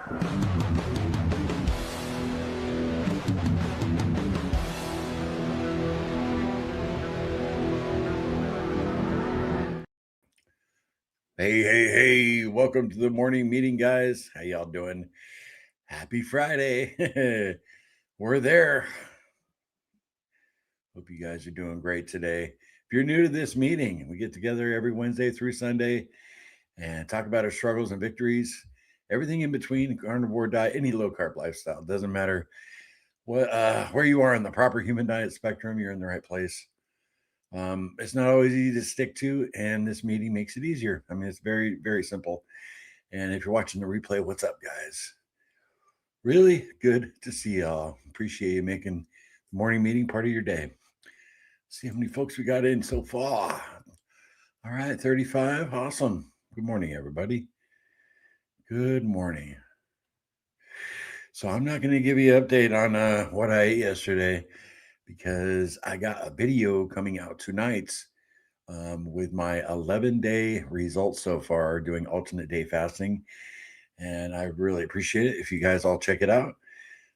Hey, welcome to the morning meeting, guys. How y'all doing? Happy Friday. We're there. Hope you guys are doing great today. If you're new to this meeting, we get together every Wednesday through Sunday and talk about our struggles and victories, everything in between, carnivore diet, any low carb lifestyle. Doesn't matter what where you are in the proper human diet spectrum, you're in the right place. It's not always easy to stick to, and this meeting makes it easier. I mean, it's very, very simple. And if you're watching the replay, what's up, guys? Really good to see y'all. Appreciate you making the morning meeting part of your day. See how many folks we got in so far. All right, 35. Awesome. Good morning, everybody. Good morning. So I'm not going to give you an update on what I ate yesterday because I got a video coming out tonight with my 11-day results so far doing alternate day fasting. And I really appreciate it if you guys all check it out.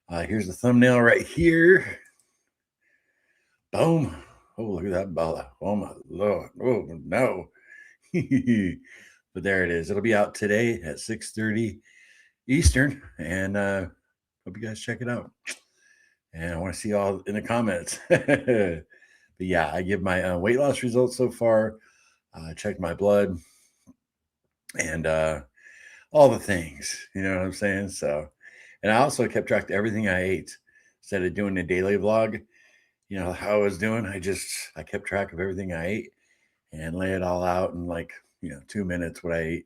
Here's the thumbnail right here. Boom. Oh, look at that Bella. Oh, my Lord. Oh, no. But there it is. It'll be out today at 6:30 Eastern. And hope you guys check it out. And I want to see y'all in the comments. But yeah, I give my weight loss results so far. Checked my blood and all the things. You know what I'm saying? So, and I also kept track of everything I ate instead of doing a daily vlog. You know how I was doing. I kept track of everything I ate and lay it all out in 2 minutes what I ate.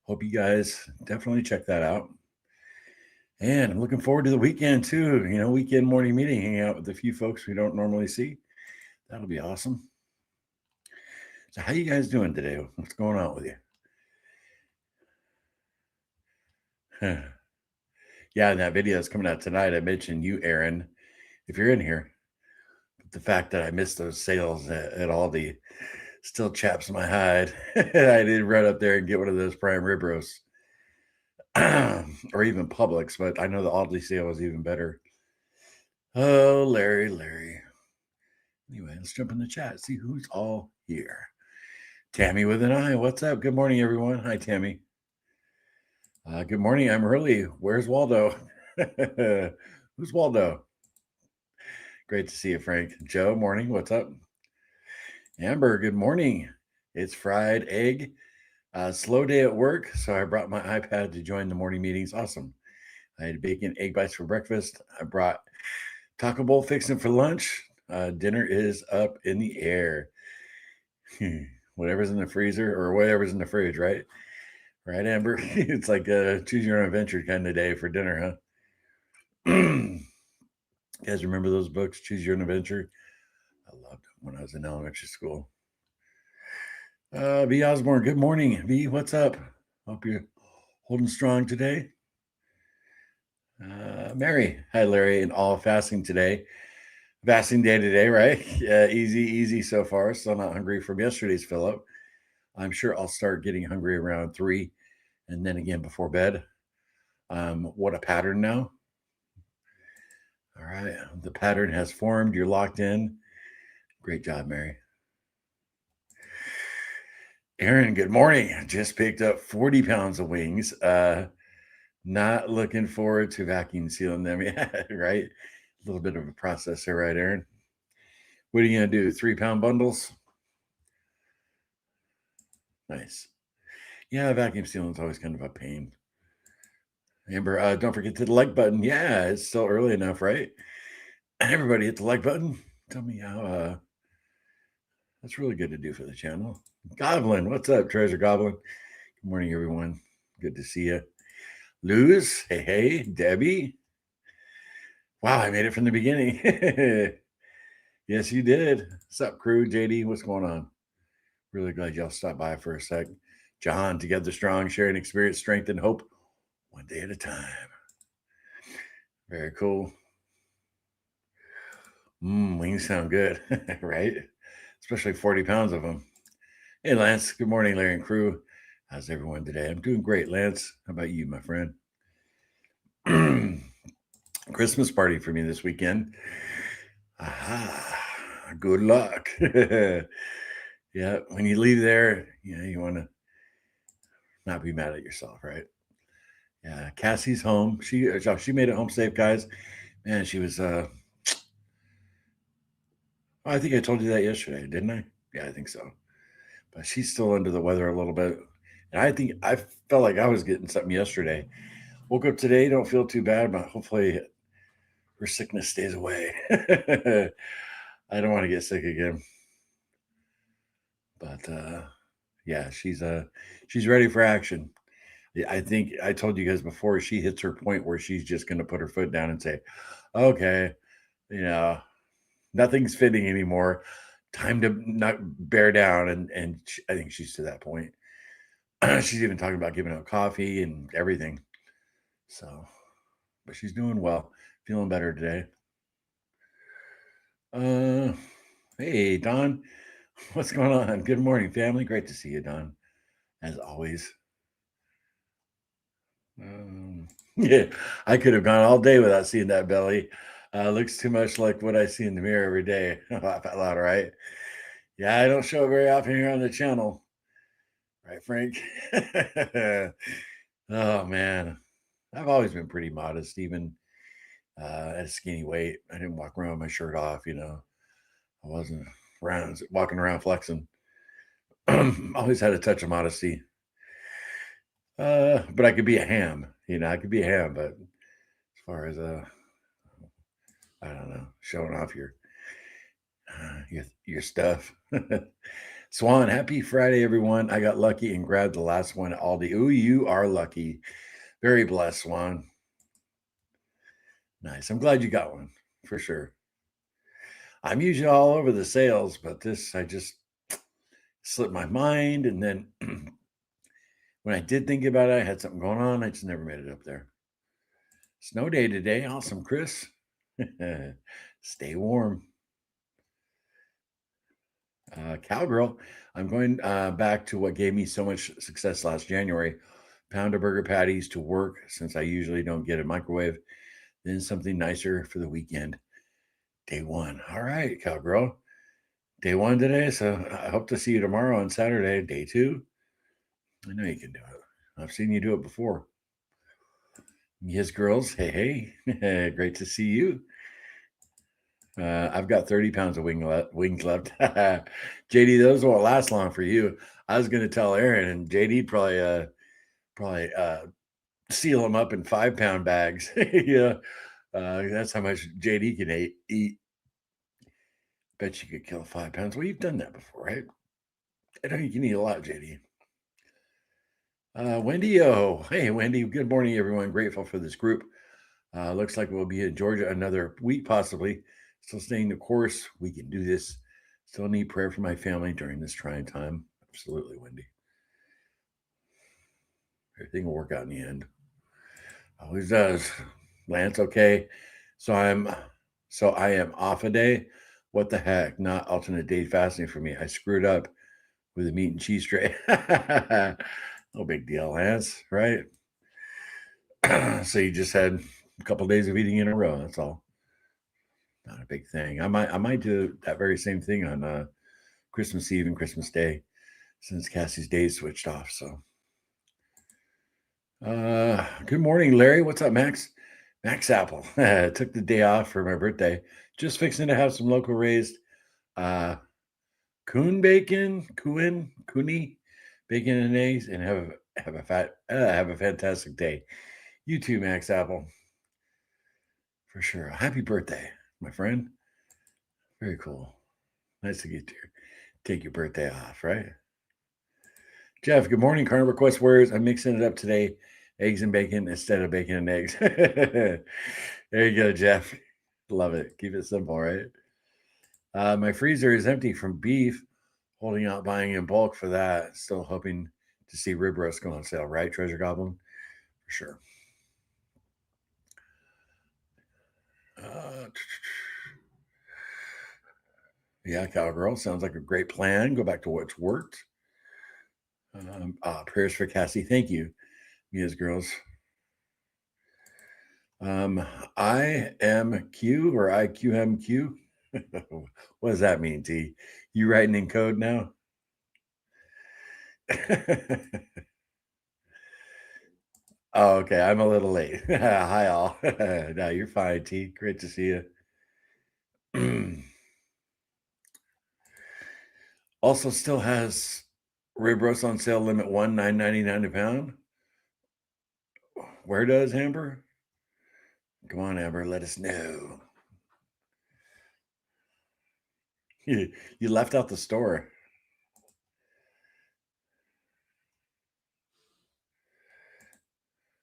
Hope you guys definitely check that out. And I'm looking forward to the weekend too. Weekend morning meeting, hanging out with a few folks we don't normally see. That'll be awesome. So how you guys doing today? What's going on with you? Yeah, in that video that's coming out tonight, I mentioned you, Aaron, if you're in here. But the fact that I missed those sales at Aldi still chaps my hide. I did run up there and get one of those prime rib roasts. Or even Publix, but I know the Aldi sale was even better. Oh, Larry. Anyway, let's jump in the chat, see who's all here. Tammy with an I. What's up? Good morning, everyone. Hi, Tammy. Good morning. I'm early. Where's Waldo? Who's Waldo? Great to see you, Frank. Joe, morning. What's up? Amber, good morning. It's fried egg. Slow day at work, so I brought my iPad to join the morning meetings. Awesome. I had bacon, egg bites for breakfast. I brought taco bowl fixing for lunch. Dinner is up in the air. Whatever's in the freezer or whatever's in the fridge, right? Right, Amber? It's like a choose your own adventure kind of day for dinner, huh? You guys remember those books, Choose Your Own Adventure? I loved them when I was in elementary school. V. Osborne, good morning. V, what's up? Hope you're holding strong today. Mary, hi, Larry, and all fasting today. Fasting day today, right? Easy so far. Still not hungry from yesterday's fill up. I'm sure I'll start getting hungry around 3 and then again before bed. What a pattern now. All right. The pattern has formed. You're locked in. Great job, Mary. Aaron, good morning. Just picked up 40 pounds of wings. Not looking forward to vacuum sealing them yet, right? A little bit of a process there, right, Aaron? What are you going to do? 3-pound bundles? Nice. Yeah, vacuum sealing is always kind of a pain. Amber, don't forget to hit the like button. Yeah, it's still early enough, right? Everybody hit the like button. Tell me how that's really good to do for the channel. Goblin, what's up, Treasure Goblin? Good morning, everyone. Good to see you. Luz, hey, Debbie. Wow, I made it from the beginning. Yes, you did. What's up, crew? JD, what's going on? Really glad y'all stopped by for a sec. John, together strong, sharing experience, strength, and hope, one day at a time. Very cool. Wings sound good, right? Especially 40 pounds of them. Hey, Lance. Good morning, Larry and crew. How's everyone today? I'm doing great, Lance. How about you, my friend? Christmas party for me this weekend. Aha, good luck. Yeah, when you leave there, you want to not be mad at yourself, right? Yeah, Cassie's home. She made it home safe, guys. Man, she was. I think I told you that yesterday, didn't I? Yeah, I think so. But she's still under the weather a little bit, and I think I felt like I was getting something yesterday. Woke up today, don't feel too bad, but hopefully her sickness stays away. I don't want to get sick again. But yeah, she's ready for action. Yeah, I think I told you guys before she hits her point where she's just going to put her foot down and say, "Okay, you know, nothing's fitting anymore. Time to not bear down." And I think she's to that point. She's even talking about giving up coffee and everything. So, but she's doing well, feeling better today. Uh, hey, Don, what's going on? Good morning, family. Great to see you, Don, as always. Yeah, I could have gone all day without seeing that belly. Looks too much like what I see in the mirror every day. Laugh out loud, right? Yeah, I don't show it very often here on the channel, right, Frank? Oh man, I've always been pretty modest, even at a skinny weight. I didn't walk around with my shirt off. I wasn't walking around flexing. Always had a touch of modesty. But I could be a ham. I could be a ham. But as far as I don't know, showing off your stuff. Swan, happy Friday, everyone. I got lucky and grabbed the last one at Aldi. Ooh, you are lucky. Very blessed, Swan. Nice. I'm glad you got one for sure. I'm usually all over the sales, but this I just slipped my mind. And then when I did think about it, I had something going on. I just never made it up there. Snow day today. Awesome, Chris. Stay warm. Cowgirl, I'm going back to what gave me so much success last January. Pound of burger patties to work since I usually don't get a microwave. Then something nicer for the weekend. Day one. All right, Cowgirl. Day one today. So I hope to see you tomorrow on Saturday. Day two. I know you can do it. I've seen you do it before. Yes, girls. Hey, hey. Great to see you. I've got 30 pounds of wings left. JD, those won't last long for you. I was going to tell Aaron, and JD probably seal them up in 5-pound bags. Yeah, that's how much JD can eat. Bet you could kill 5 pounds. Well, you've done that before, right? I know you can eat a lot, JD. Wendy, hey, Wendy. Good morning, everyone. Grateful for this group. Looks like we'll be in Georgia another week, possibly. Still staying the course. We can do this. Still need prayer for my family during this trying time. Absolutely, Wendy. Everything will work out in the end. Always does. Lance, okay. So I am off a day. What the heck? Not alternate day fasting for me. I screwed up with a meat and cheese tray. No big deal, Lance, right? So you just had a couple of days of eating in a row. That's all. Not a big thing. I might do that very same thing on Christmas Eve and Christmas Day, since Cassie's days switched off. So, good morning, Larry. What's up, Max? Max Apple took the day off for my birthday. Just fixing to have some local raised uh, coon bacon, cooney bacon and eggs, and have a fantastic day. You too, Max Apple, for sure. Happy birthday, my friend. Very cool. Nice to get to take your birthday off, right? Jeff, good morning, Carnivore Quest warriors. I'm mixing it up today. Eggs and bacon instead of bacon and eggs. There you go, Jeff. Love it. Keep it simple, right? My freezer is empty from beef. Holding out buying in bulk for that. Still hoping to see rib roast go on sale, right, Treasure Goblin? For sure. Uh, yeah, Cowgirl. Sounds like a great plan. Go back to what's worked. Prayers for Cassie. Thank you, Mia's girls. I am Q or IQMQ. What does that mean, T? You writing in code now? Oh, okay. I'm a little late. Hi, all. No, you're fine, T. Great to see you. Also, still has rib roast on sale. Limit one, $9.99 a pound. Where does Amber? Come on, Amber. Let us know. You left out the store.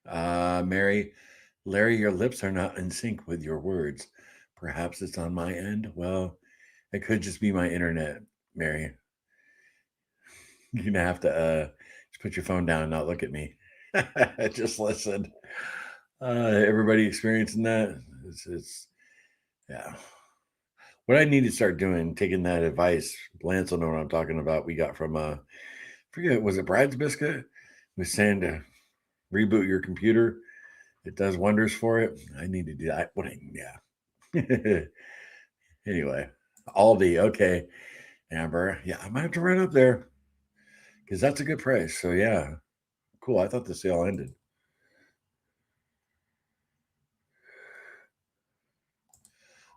Mary, Larry, your lips are not in sync with your words. Perhaps it's on my end. Well, it could just be my internet, Mary. You're gonna have to just put your phone down and not look at me. Just listen. Everybody experiencing that? It's yeah. What I need to start doing, taking that advice, Lance will know what I'm talking about. We got from forget, was it Brad's Biscuit? Was saying to reboot your computer. It does wonders for it. I need to do that. Yeah. Anyway, Aldi. Okay, Amber. Yeah, I might have to run up there because that's a good price. So yeah, cool. I thought the sale ended.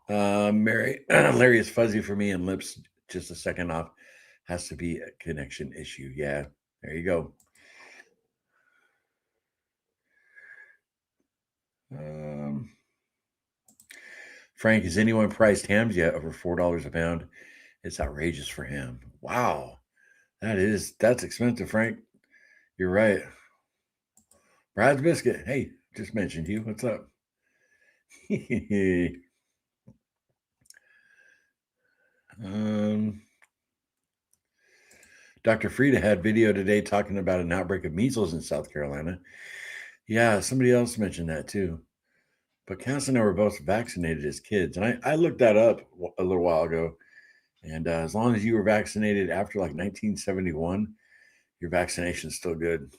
Mary, Larry is fuzzy for me and lips just a second off. Has to be a connection issue. Yeah, there you go. Um, Frank, has anyone priced hams yet over $4 a pound? It's outrageous for ham. Wow, that's expensive, Frank. You're right. Brad's Biscuit. Hey, just mentioned you. What's up? um, Dr. Frieda had video today talking about an outbreak of measles in South Carolina. Yeah, somebody else mentioned that too. But Cass and I were both vaccinated as kids. And I looked that up a little while ago. And as long as you were vaccinated after like 1971, your vaccination's still good.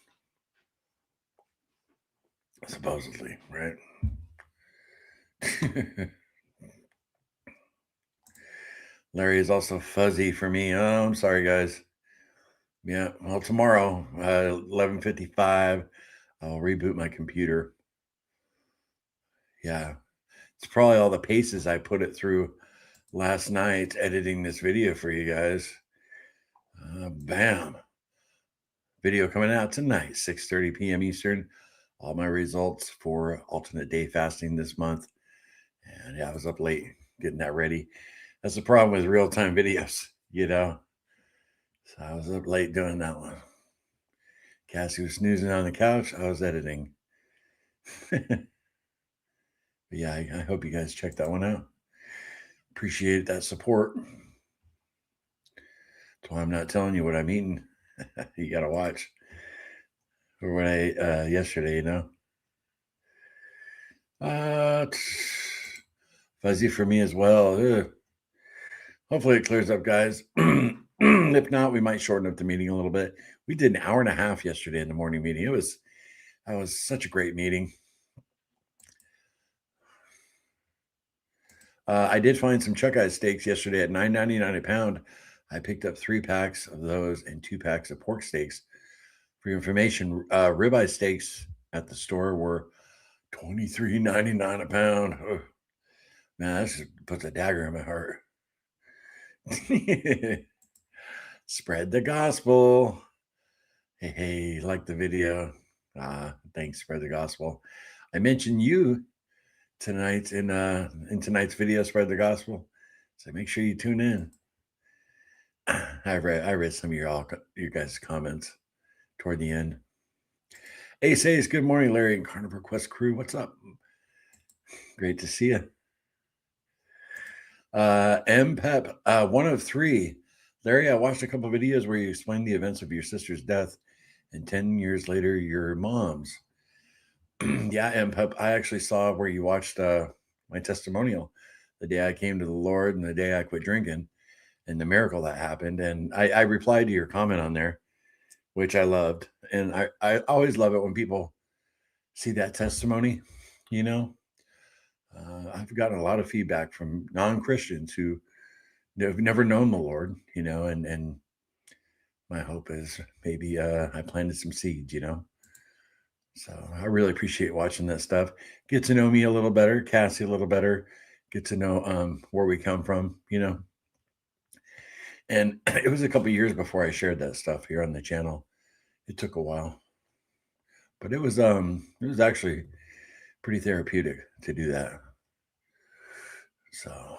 Supposedly, right? Larry is also fuzzy for me. Oh, I'm sorry, guys. Yeah, well, tomorrow, 11:55, I'll reboot my computer. Yeah, it's probably all the paces I put it through last night editing this video for you guys. Bam. Video coming out tonight, 6:30 p.m. Eastern. All my results for alternate day fasting this month. And yeah, I was up late getting that ready. That's the problem with real-time videos, you know. So I was up late doing that one. Cassie was snoozing on the couch. I was editing. But yeah, I hope you guys check that one out. Appreciate that support. That's why I'm not telling you what I'm eating. You got to watch. Or what I ate yesterday, you know. Uh, Fuzzy for me as well. Ugh. Hopefully it clears up, guys. If not, we might shorten up the meeting a little bit. We did an hour and a half yesterday in the morning meeting. That was such a great meeting. I did find some chuck eye steaks yesterday at $9.99 a pound. I picked up 3 packs of those and 2 packs of pork steaks. For your information, ribeye steaks at the store were $23.99 a pound. Ugh. Man, that just puts a dagger in my heart. Spread the gospel. Hey, like the video. Thanks, spread the gospel. I mentioned you tonight in tonight's video, spread the gospel. So make sure you tune in. I read some of your guys' comments toward the end. Ace Ace, good morning, Larry and Carnivore Quest crew. What's up? Great to see you. M Pep, 1 of 3. Larry, I watched a couple of videos where you explained the events of your sister's death and 10 years later, your mom's. Yeah, M Pep, I actually saw where you watched my testimonial the day I came to the Lord and the day I quit drinking and the miracle that happened. And I replied to your comment on there which I loved. And I always love it when people see that testimony, you know. I've gotten a lot of feedback from non-Christians who have never known the Lord, you know, and my hope is maybe I planted some seeds, you know. So I really appreciate watching that stuff. Get to know me a little better, Cassie a little better, get to know where we come from, you know. And it was a couple years before I shared that stuff here on the channel. It took a while. But it was actually pretty therapeutic to do that. So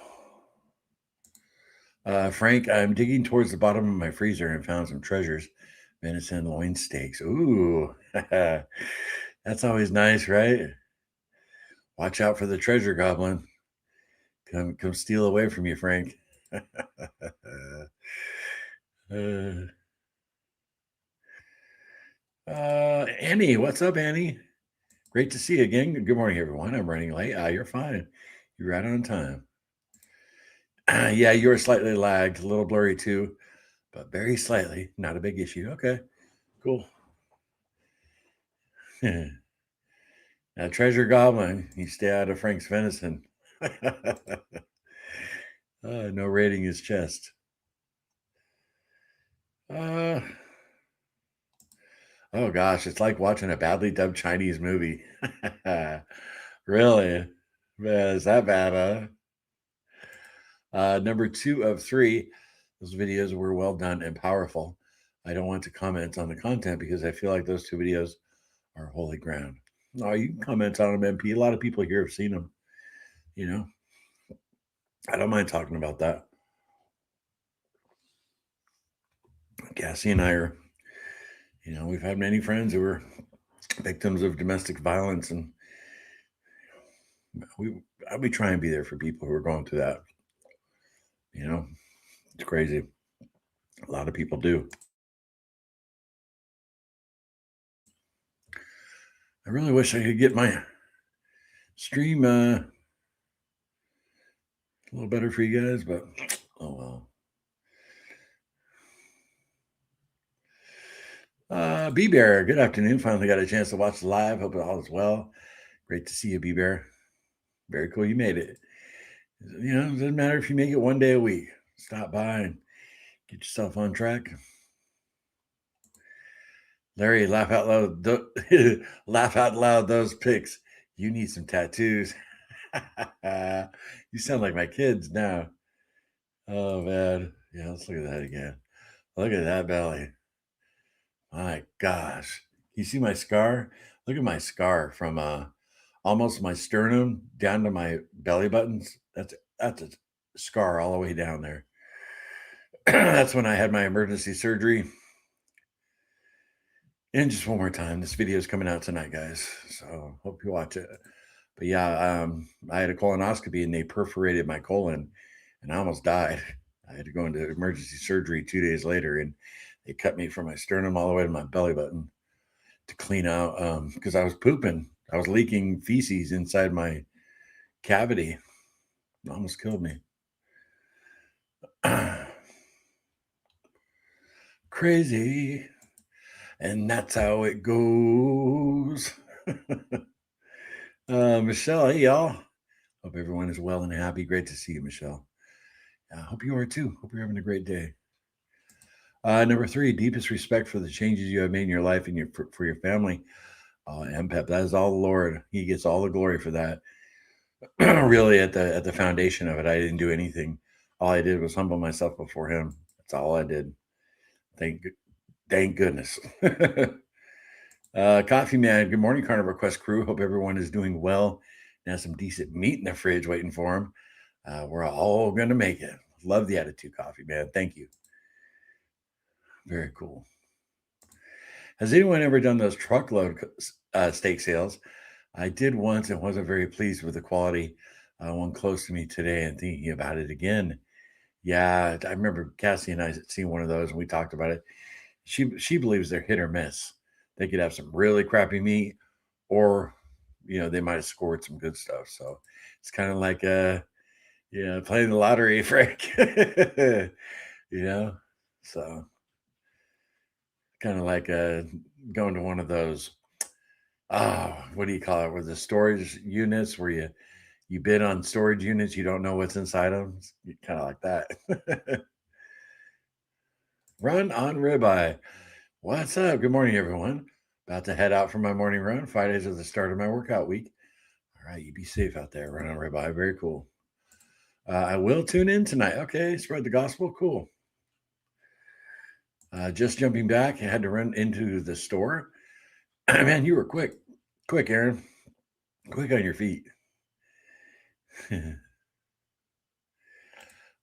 Frank, I'm digging towards the bottom of my freezer and found some treasures. Venison loin steaks. Ooh. That's always nice, right? Watch out for the treasure goblin. Come steal away from you, Frank. Annie, what's up, Annie? Great to see you again. Good morning, everyone. I'm running late. You're fine. You're right on time. Yeah, you were slightly lagged, a little blurry too, but very slightly. Not a big issue. Okay, cool. Now, Treasure Goblin, you stay out of Frank's venison. No raiding his chest. Oh gosh, it's like watching a badly dubbed Chinese movie. Really? Man, is that bad, huh? Number 2 of 3, those videos were well done and powerful. I don't want to comment on the content because I feel like those 2 videos are holy ground. No, you can comment on them, MP. A lot of people here have seen them. You know, I don't mind talking about that. Cassie and I are, you know, we've had many friends who were victims of domestic violence, and we try and be there for people who are going through that. You know, it's crazy. A lot of people do. I really wish I could get my stream a little better for you guys, but oh well. B Bear, good afternoon. Finally got a chance to watch the live. Hope it all is well. Great to see you, B Bear. Very cool. You made it. You know, it doesn't matter if you make it one day a week. Stop by and get yourself on track. Larry, laugh out loud. Laugh out loud. Those pics. You need some tattoos. You sound like my kids now. Oh man. Yeah, let's look at that again. Look at that belly. My gosh. You see my scar? Look at my scar from almost my sternum down to my belly buttons. That's a scar all the way down there. That's when I had my emergency surgery. And just one more time, this video is coming out tonight, guys. So hope you watch it. But yeah, I had a colonoscopy and they perforated my colon, and I almost died. I had to go into emergency surgery 2 days later, and they cut me from my sternum all the way to my belly button to clean out because I was pooping. I was leaking feces inside my cavity. It almost killed me. Crazy. And that's how it goes. Michelle, hey y'all. Hope everyone is well and happy. Great to see you, Michelle. I hope you are too. Hope you're having a great day. Number 3, deepest respect for the changes you have made in your life and for your family. MPEP, that is all the Lord. He gets all the glory for that. Really, at the foundation of it, I didn't do anything. All I did was humble myself before Him. That's all I did. Thank goodness. Coffee Man, good morning, Carnivore Quest crew. Hope everyone is doing well and has some decent meat in the fridge waiting for them. We're all going to make it. Love the attitude, Coffee Man. Thank you. Very cool. Has anyone ever done those truckload steak sales? I did once and wasn't very pleased with the quality. One close to me today and thinking about it again. Yeah, I remember Cassie and I had seen one of those and we talked about it. She believes they're hit or miss. They could have some really crappy meat, or they might have scored some good stuff. So it's kind of like playing the lottery, Frank. So Kind of like going to one of those, what do you call it? Where the storage units where you bid on storage units, you don't know what's inside them. Kind of like that. Run on ribeye. What's up? Good morning, everyone. About to head out for my morning run. Fridays are the start of my workout week. All right, you be safe out there. Run on ribeye. Very cool. I will tune in tonight. Okay, spread the gospel. Cool. Just jumping back. I had to run into the store. Man, you were quick. Quick, Aaron. Quick on your feet.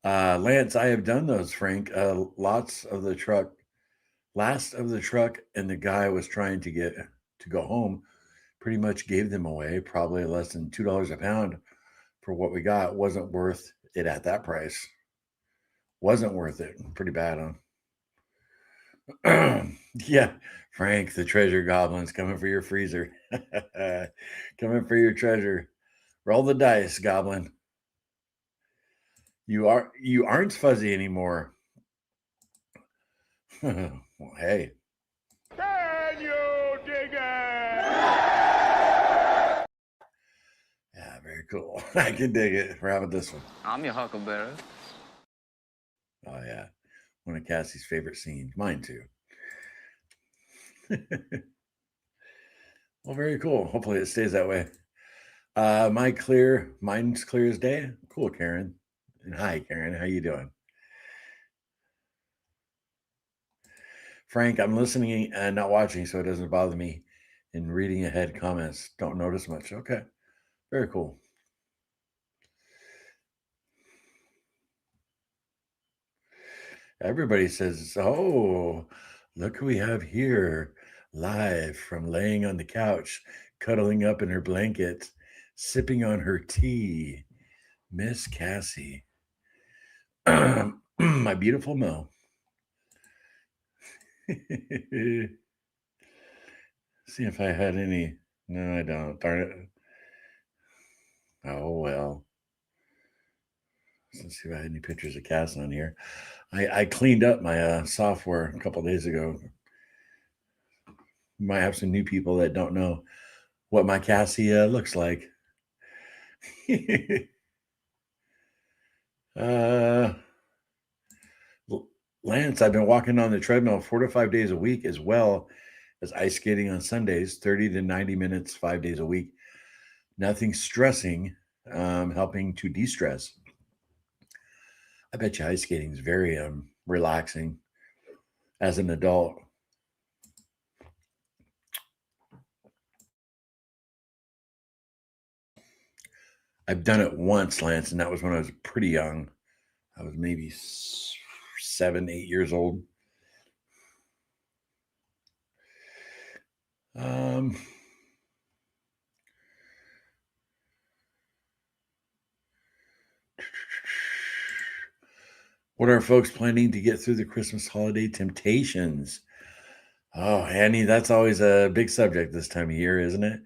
Lance, I have done those, Frank. Last of the truck, and the guy was trying to get to go home. Pretty much gave them away, probably less than $2 a pound for what we got. Wasn't worth it at that price. Wasn't worth it. Pretty bad, huh? Yeah, Frank, the treasure goblin's coming for your freezer. Coming for your treasure. Roll the dice, goblin. You aren't fuzzy anymore. Well, hey. Can you dig it? Yeah, very cool. I can dig it. How about this one? I'm your huckleberry. Oh yeah, one of Cassie's favorite scenes. Mine too. Well, very cool. Hopefully it stays that way. Mine's clear as day. Cool, Karen. And hi, Karen. How you doing? Frank, I'm listening and not watching, so it doesn't bother me. And reading ahead comments, don't notice much. Okay, very cool. Everybody says, "Oh, look who we have here, live from laying on the couch, cuddling up in her blanket, sipping on her tea, Miss Cassie, my beautiful Mo." See if I had any. No, I don't. Darn it. Oh well. Let's see if I had any pictures of Cass on here. I cleaned up my software a couple days ago. Might have some new people that don't know what my Cassie looks like. uh, Lance, I've been walking on the treadmill 4 to 5 days a week, as well as ice skating on Sundays, 30 to 90 minutes, 5 days a week. Nothing stressing, helping to de-stress. I bet you ice skating is very relaxing as an adult. I've done it once, Lance, and that was when I was pretty young. I was maybe 7, 8 years old. What are folks planning to get through the Christmas holiday temptations? Oh, Annie, that's always a big subject this time of year, isn't it?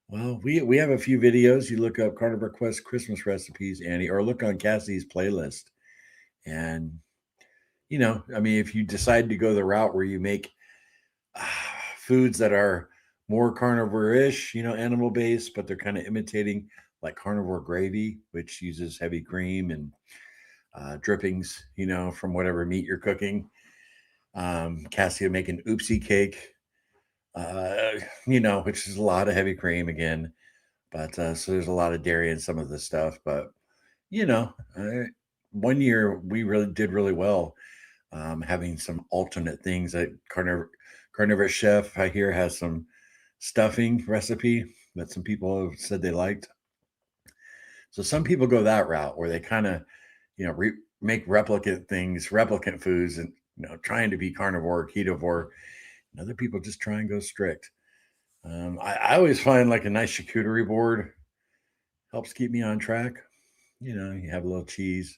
Well, we have a few videos. You look up Carnivore Quest Christmas recipes, Annie, or look on Cassie's playlist. And, I mean, if you decide to go the route where you make foods that are more carnivore-ish, animal-based, but they're kind of imitating like carnivore gravy, which uses heavy cream and drippings, from whatever meat you're cooking. Cassie will make an oopsie cake, which is a lot of heavy cream again. But so there's a lot of dairy in some of the stuff. But, one year we really did really well having some alternate things. That Carnivore Chef, I hear, has some stuffing recipe that some people have said they liked. So some people go that route where they kind of, make replicant foods, and trying to be carnivore, ketovore. And other people just try and go strict. I always find like a nice charcuterie board helps keep me on track. You have a little cheese.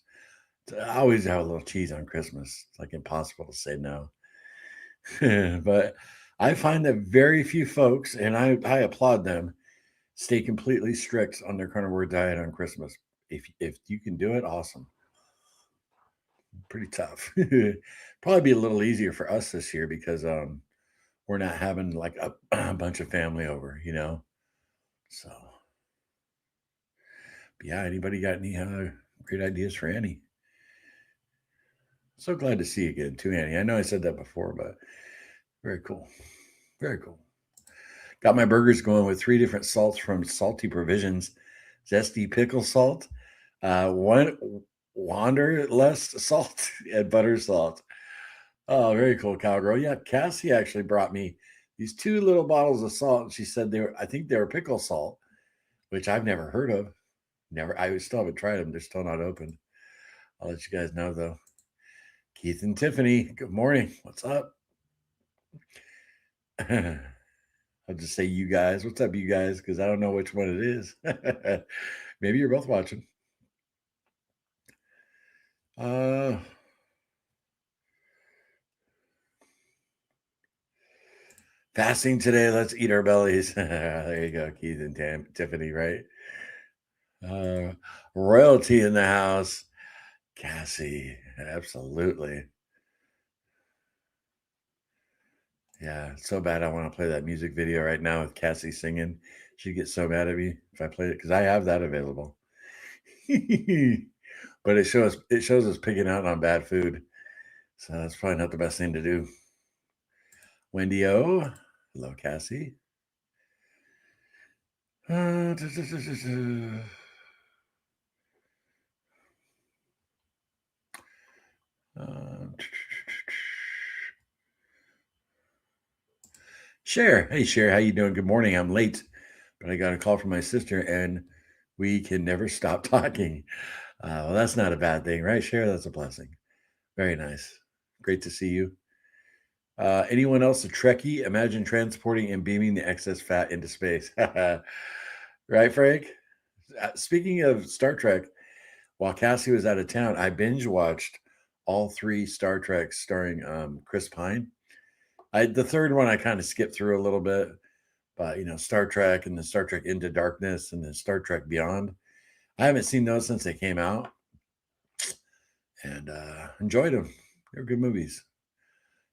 I always have a little cheese on Christmas. It's like impossible to say no. But I find that very few folks, and I applaud them, stay completely strict on their carnivore diet on Christmas. If you can do it, awesome. Pretty tough. Probably be a little easier for us this year because we're not having like a bunch of family over, you know? So, yeah, anybody got any great ideas for Annie? So glad to see you again, too, Annie. I know I said that before, but very cool. Very cool. Got my burgers going with 3 different salts from Salty Provisions. Zesty pickle salt, one wanderlust salt, and butter salt. Oh, very cool, cowgirl. Yeah, Cassie actually brought me these 2 little bottles of salt. And she said I think they were pickle salt, which I've never heard of. I still haven't tried them. They're still not open. I'll let you guys know though. Keith and Tiffany, good morning. What's up? I'll just say you guys. What's up, you guys? Because I don't know which one it is. Maybe you're both watching. Fasting today. Let's eat our bellies. There you go, Keith and Tiffany, right? Royalty in the house. Cassie, absolutely. Yeah, so bad I want to play that music video right now with Cassie singing. She'd get so mad at me if I played it because I have that available. But it shows us picking out on bad food. So that's probably not the best thing to do. Wendy O. Hello, Cassie. Cher. Hey, Cher. How you doing? Good morning. I'm late, but I got a call from my sister, and we can never stop talking. Well, that's not a bad thing, right, Cher? That's a blessing. Very nice. Great to see you. Anyone else a Trekkie? Imagine transporting and beaming the excess fat into space. Right, Frank? Speaking of Star Trek, while Cassie was out of town, I binge watched all 3 Star Treks starring Chris Pine. The third one I kind of skipped through a little bit, but Star Trek and the Star Trek Into Darkness and the Star Trek Beyond. I haven't seen those since they came out, and enjoyed them. They were good movies,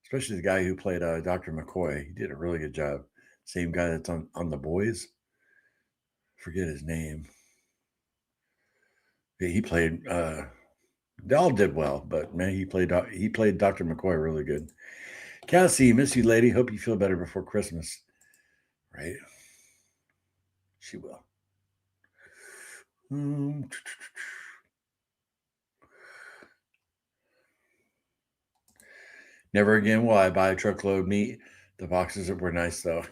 especially the guy who played Dr. McCoy. He did a really good job. Same guy that's on The Boys. Forget his name. Yeah, he played. They all did well, but man, he played Dr. McCoy really good. Cassie, miss you, lady. Hope you feel better before Christmas. Right? She will. Never again will I buy a truckload meat. The boxes were nice though.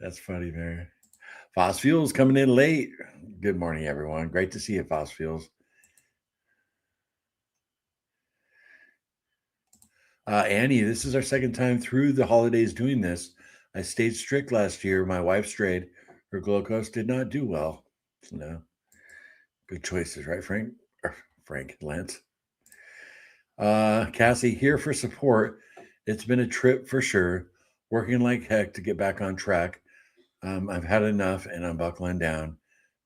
That's funny, man. Foss Fuels coming in late. Good morning, everyone. Great to see you, Foss Fuels. Annie, this is our second time through the holidays doing this. I stayed strict last year. My wife strayed. Her glucose did not do well. No. Good choices, right, Frank? Frank, Lance. Cassie, here for support. It's been a trip for sure. Working like heck to get back on track. I've had enough and I'm buckling down.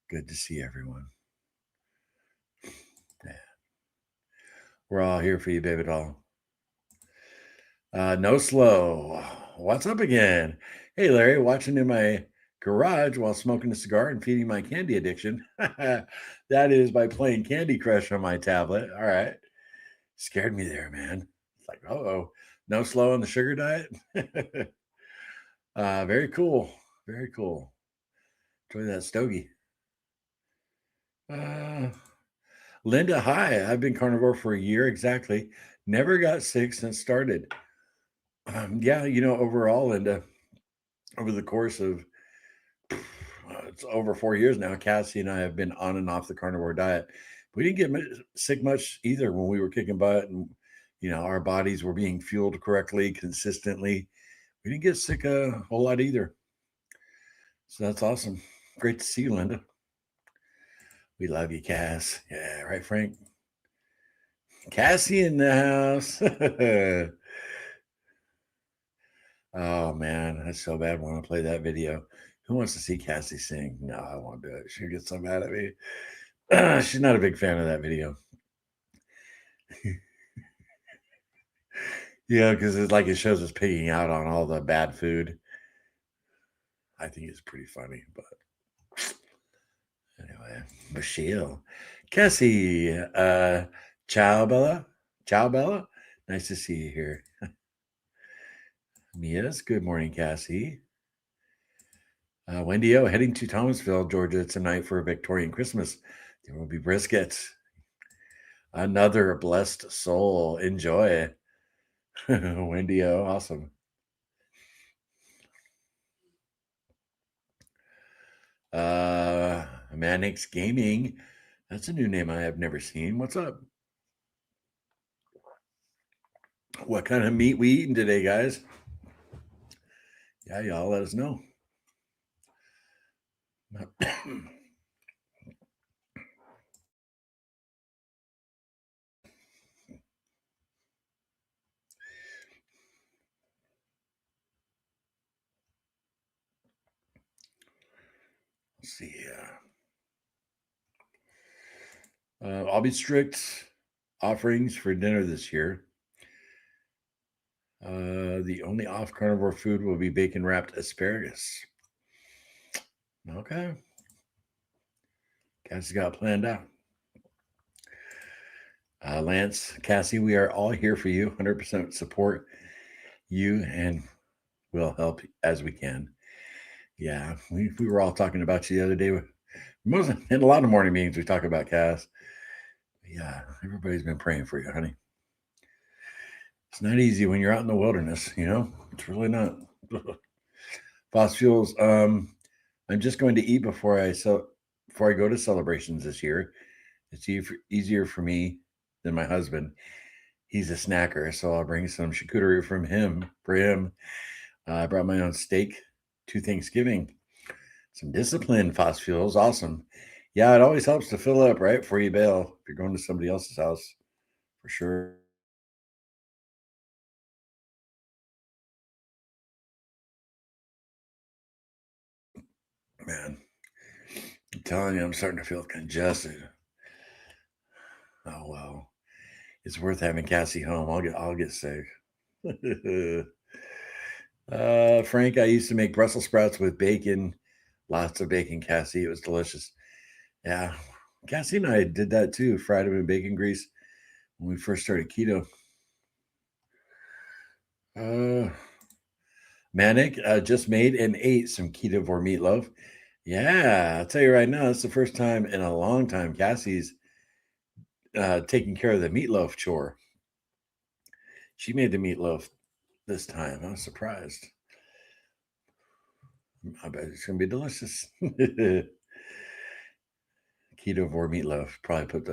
Good to see everyone. Yeah. We're all here for you, baby doll. No slow. What's up again? Hey, Larry, watching in my garage while smoking a cigar and feeding my candy addiction. That is by playing Candy Crush on my tablet. All right. Scared me there, man. It's like, oh, no slow on the sugar diet. Very cool. Very cool. Enjoy that stogie. Linda, hi. I've been carnivore for a year exactly. Never got sick since started. Yeah, overall, Linda, over the course of it's over 4 years now, Cassie and I have been on and off the carnivore diet. We didn't get sick much either when we were kicking butt, and our bodies were being fueled correctly, consistently. We didn't get sick a whole lot either. So that's awesome. Great to see you, Linda. We love you, Cass. Yeah, right, Frank? Cassie in the house. Oh, man. I so bad want to play that video. Who wants to see Cassie sing? No, I won't do it. She'll get so mad at me. She's not a big fan of that video. Yeah, because it's like it shows us picking out on all the bad food. I think it's pretty funny, but anyway, Michelle, Cassie, ciao Bella, ciao Bella. Nice to see you here. Mia's, good morning, Cassie. Wendy O, heading to Thomasville, Georgia tonight for a Victorian Christmas. There will be briskets. Another blessed soul. Enjoy. Wendy O, awesome. Manix Gaming. That's a new name I have never seen. What's up? What kind of meat we eating today, guys? Yeah, y'all let us know. Let's see. I'll be strict offerings for dinner this year. The only off carnivore food will be bacon wrapped asparagus. Okay. Cassie's got it planned out. Lance, Cassie, we are all here for you. 100% support you and we'll help as we can. Yeah, we were all talking about you the other day. In a lot of morning meetings, we talk about Cass. Yeah, everybody's been praying for you, honey. It's not easy when you're out in the wilderness, you know? It's really not. Fossil fuels. I'm just going to eat before I go to celebrations this year. It's easier for me than my husband. He's a snacker, so I'll bring some charcuterie for him. I brought my own steak to Thanksgiving. Some discipline, fossil fuels, awesome. Yeah, it always helps to fill up right before you bail if you're going to somebody else's house, for sure. Man, I'm telling you, I'm starting to feel congested. Oh well, it's worth having Cassie home. I'll get sick. Frank, I used to make Brussels sprouts with bacon, lots of bacon, Cassie. It was delicious. Yeah, Cassie and I did that too. Fried them in bacon grease when we first started keto. Uh, Manic just made and ate some Ketovore meatloaf. Yeah, I'll tell you right now, it's the first time in a long time Cassie's taking care of the meatloaf chore. She made the meatloaf this time. I was surprised. I bet it's gonna be delicious. Ketovore meatloaf. Probably put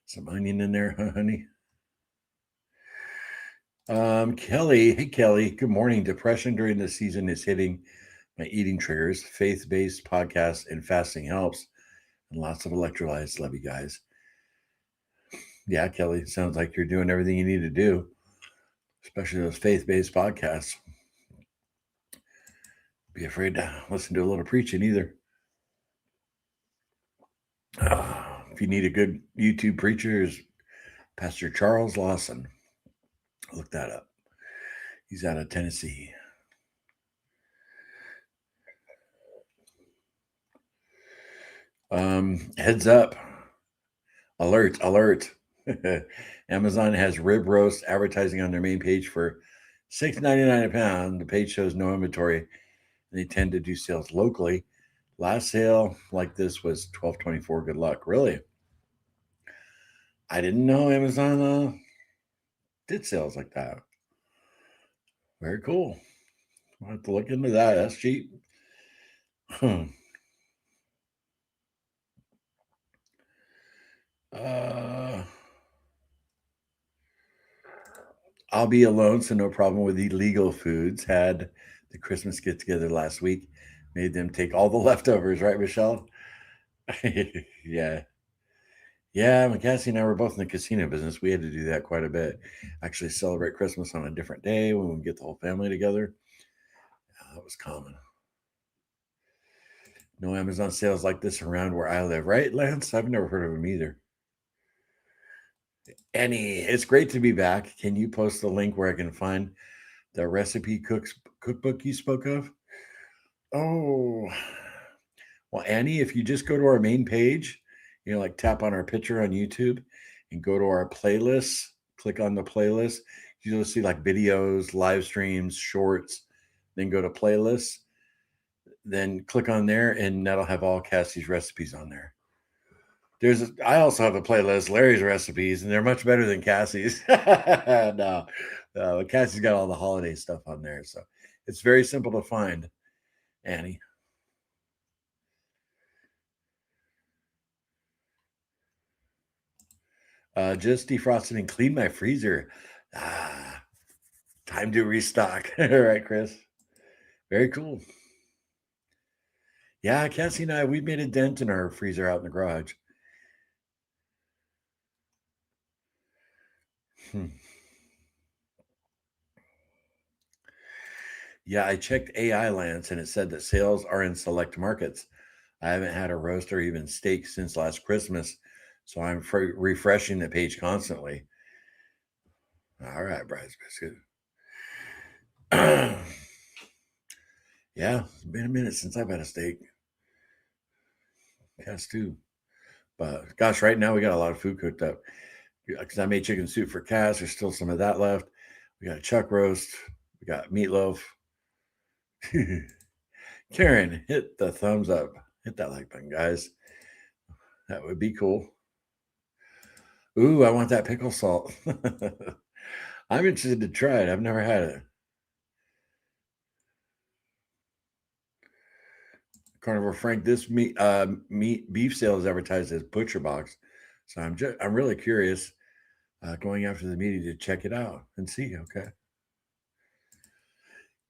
some onion in there, huh, honey? Kelly, hey Kelly, good morning. Depression during the season is hitting my eating triggers. Faith-based podcasts and fasting helps, and lots of electrolytes. Love you guys. Yeah, Kelly, sounds like you're doing everything you need to do, especially those faith-based podcasts. Be afraid to listen to a little preaching either. If you need a good YouTube preacher, is Pastor Charles Lawson. Look that up. He's out of Tennessee. Heads up. Alert. Amazon has rib roast advertising on their main page for $6.99 a pound. The page shows no inventory, and they tend to do sales locally. Last sale like this was $12.24. Good luck. Really? I didn't know Amazon did sales like that. Very cool. I'll have to look into that. That's cheap. I'll be alone, so no problem with illegal foods. Had the Christmas get together last week, made them take all the leftovers, right, Michelle? Yeah. Yeah, when Cassie and I were both in the casino business, we had to do that quite a bit. Actually, celebrate Christmas on a different day when we get the whole family together. Yeah, that was common. No Amazon sales like this around where I live, right, Lance? I've never heard of them either. Annie, it's great to be back. Can you post the link where I can find the recipe cookbook you spoke of? Oh, well, Annie, if you just go to our main page, like tap on our picture on YouTube and go to our playlists, click on the playlist, you'll see like videos, live streams, shorts, then go to playlists, then click on there, and that'll have all Cassie's recipes on there. I also have a playlist, Larry's recipes, and they're much better than Cassie's. No, Cassie's got all the holiday stuff on there, so it's very simple to find. Annie, just defrosted and cleaned my freezer. Time to restock. All right, Chris. Very cool. Yeah, Cassie and I, we made a dent in our freezer out in the garage. Yeah, I checked AI Lance and it said that sales are in select markets. I haven't had a roast or even steak since last Christmas, so I'm refreshing the page constantly. All right, Bryce Biscuit. Yeah, it's been a minute since I've had a steak. Cass too. But gosh, right now we got a lot of food cooked up. Because I made chicken soup for Cass. There's still some of that left. We got a chuck roast. We got meatloaf. Karen, hit the thumbs up. Hit that like button, guys. That would be cool. Ooh, I want that pickle salt. I'm interested to try it. I've never had it. Carnivore Frank, this beef sale is advertised as Butcher Box, so I'm really curious. Going after the meeting to check it out and see. Okay.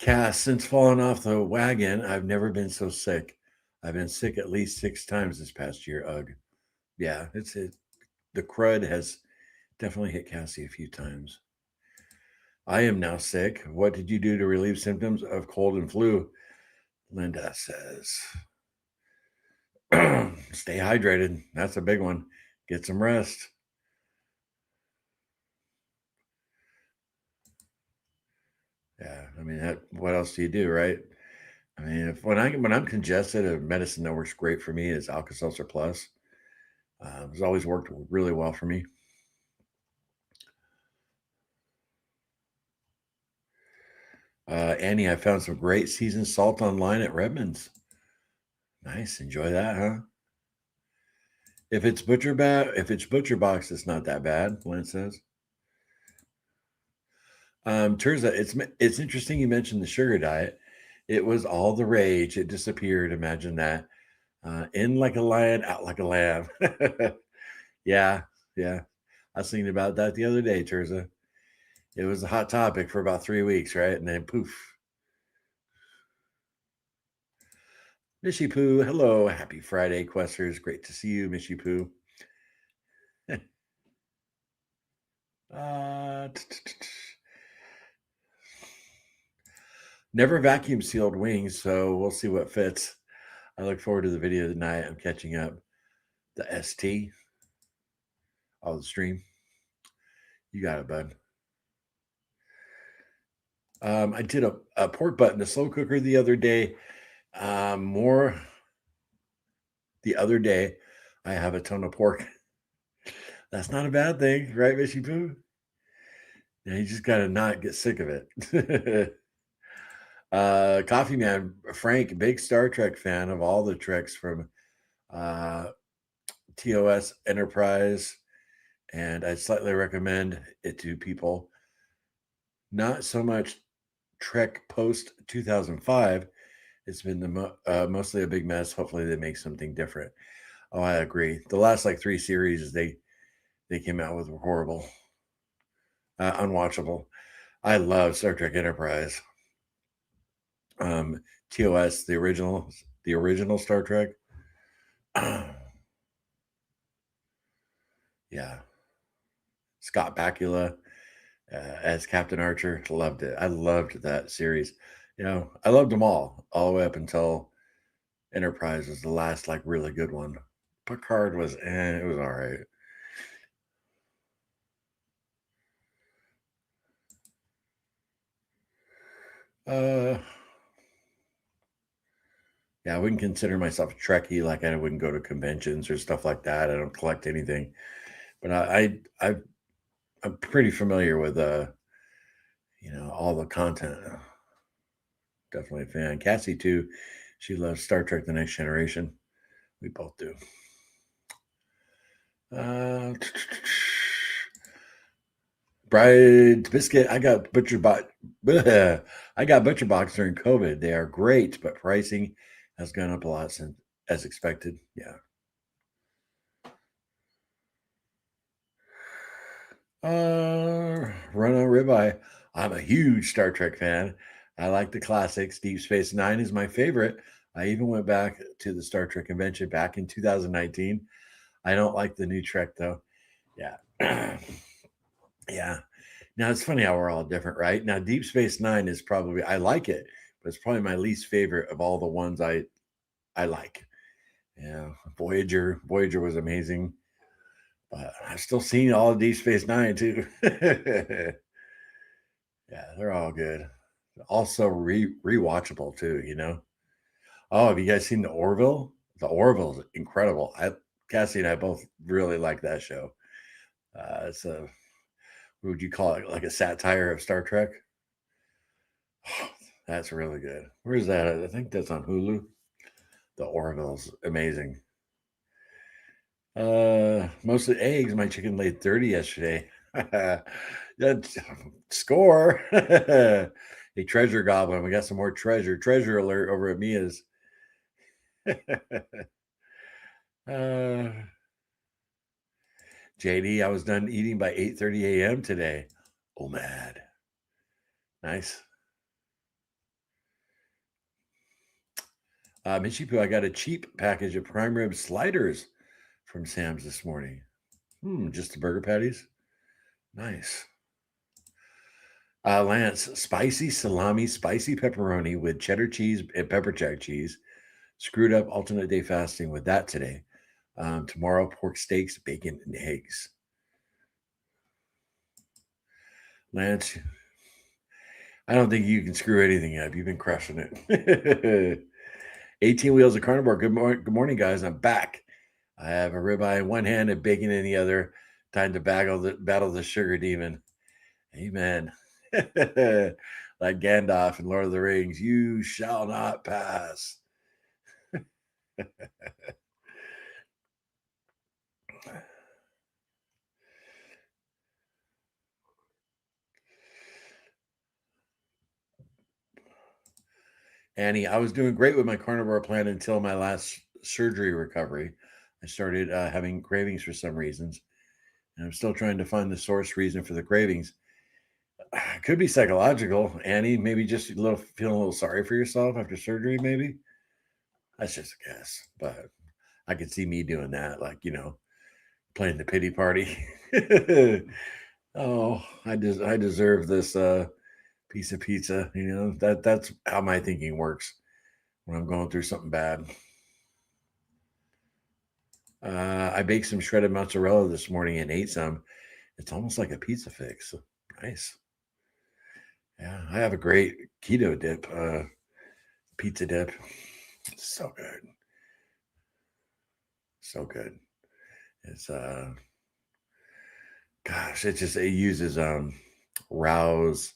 Cass, since falling off the wagon, I've never been so sick. I've been sick at least 6 times this past year. Ugh. Yeah, it's it. The crud has definitely hit Cassie a few times. I am now sick. What did you do to relieve symptoms of cold and flu? Linda says, stay hydrated. That's a big one. Get some rest. Yeah, I mean, what else do you do, right? I mean, when I'm congested, a medicine that works great for me is Alka-Seltzer Plus. It's always worked really well for me. Annie, I found some great seasoned salt online at Redmond's. Nice, enjoy that, huh? If it's butcher box, it's not that bad. Lynn says. Turns out it's interesting you mentioned the sugar diet. It was all the rage. It disappeared. Imagine that. In like a lion, out like a lamb. Yeah, yeah. I was thinking about that the other day, Terza. It was a hot topic for about 3 weeks, right? And then poof. Mishy Poo, hello. Happy Friday, Questers. Great to see you, Mishy Poo. uh, Never vacuum sealed wings, so we'll see what fits. I look forward to the video tonight. I'm catching up. The ST. Oh, the stream. You got it, bud. I did a pork butt in the slow cooker the other day. More the other day. I have a ton of pork. That's not a bad thing, right, Mishy Poo? Yeah, you just gotta not get sick of it. Coffee Man Frank, big Star Trek fan of all the treks from uh, TOS Enterprise, and I slightly recommend it to people. Not so much Trek post 2005. It's been mostly a big mess. Hopefully, they make something different. Oh, I agree. The last like 3 series they came out with were horrible, unwatchable. I love Star Trek Enterprise. TOS, the original Star Trek. Yeah, Scott Bakula as Captain Archer, loved it. I loved that series. I loved them all the way up until Enterprise was the last like really good one. Picard was, it was all right. Yeah, I wouldn't consider myself a Trekkie. Like I wouldn't go to conventions or stuff like that. I don't collect anything, but I'm pretty familiar with all the content. Definitely a fan. Cassie too. She loves Star Trek: The Next Generation. We both do. Bride biscuit. I got butcher box. I got butcher box during COVID. They are great, but pricing has gone up a lot since as expected. Yeah. Run on ribeye. I'm a huge Star Trek fan. I like the classics. Deep Space Nine is my favorite. I even went back to the Star Trek convention back in 2019. I don't like the new Trek though. Yeah. Yeah. Now it's funny how we're all different, right? Now Deep Space Nine is probably I like it, but it's probably my least favorite of all the ones I like. Yeah. Voyager was amazing. But I've still seen all of Deep Space Nine too. Yeah, they're all good. Also rewatchable too, you know. Oh, have you guys seen the Orville? The Orville's incredible. Cassie and I both really like that show. It's a what would you call it? Like a satire of Star Trek? That's really good. Where's that? I think that's on Hulu. The Orville's amazing. Mostly eggs. My chicken laid 30 yesterday. That score. A treasure goblin. We got some more treasure. Treasure alert over at Mia's. uh, JD, I was done eating by 8:30 a.m. today. Oh, mad. Nice. Michipu, I got a cheap package of prime rib sliders from Sam's this morning. Just the burger patties. Nice. Lance, spicy salami, spicy pepperoni with cheddar cheese and pepper jack cheese. Screwed up alternate day fasting with that today. Tomorrow, pork steaks, bacon, and eggs. Lance, I don't think you can screw anything up. You've been crushing it. 18 wheels of carnivore. Good morning, guys. I'm back. I have a ribeye in one hand and bacon in the other. Time to battle the sugar demon. Amen. Like Gandalf in Lord of the Rings, you shall not pass. Annie, I was doing great with my carnivore plan until my last surgery recovery. I started having cravings for some reasons, and I'm still trying to find the source reason for the cravings. Could be psychological, Annie. Maybe just feeling a little sorry for yourself after surgery. Maybe that's just a guess, but I could see me doing that, like playing the pity party. Oh, I deserve this piece of pizza. That's how my thinking works when I'm going through something bad. I baked some shredded mozzarella this morning and ate some. It's almost like a pizza fix. Nice. Yeah, I have a great keto dip, pizza dip. So good. So good. It's gosh, it uses Rouse.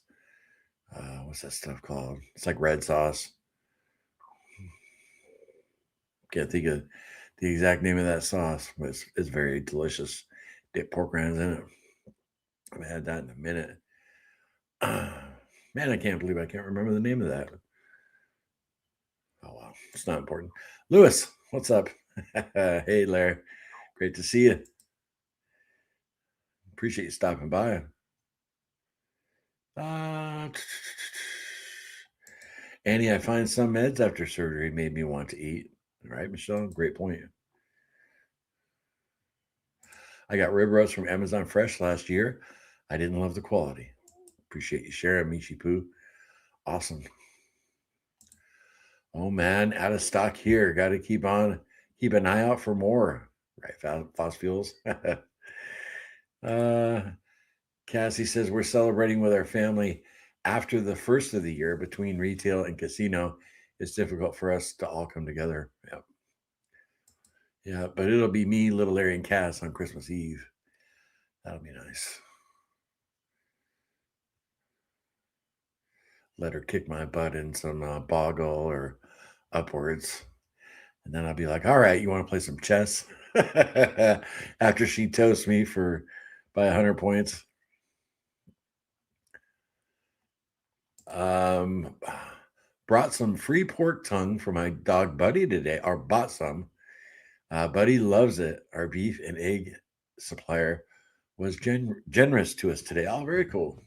What's that stuff called? It's like red sauce. Can't think of the exact name of that sauce, but it's very delicious. Dip pork rinds in it. I haven't had that in a minute. Man, I can't believe I can't remember the name of that. Oh well, it's not important. Lewis, what's up? Hey, Larry, great to see you. Appreciate you stopping by. Annie, I find some meds after surgery made me want to eat. All right, Michelle, great point. I got rib roast from Amazon Fresh last year. I didn't love the quality. Appreciate you sharing, Michi Poo. Awesome. Oh man, out of stock here. Got to keep an eye out for more. Right, Fos Fuels. Cassie says we're celebrating with our family after the first of the year, between retail and casino, it's difficult for us to all come together. Yeah. Yeah, but it'll be me, little Larry, and Cass on Christmas Eve. That'll be nice. Let her kick my butt in some boggle or upwards. And then I'll be like, all right, you want to play some chess? After she toasts me by 100 points. Brought some free pork tongue for my dog Buddy today, or bought some. Buddy loves it. Our beef and egg supplier was generous to us today. Oh, very cool.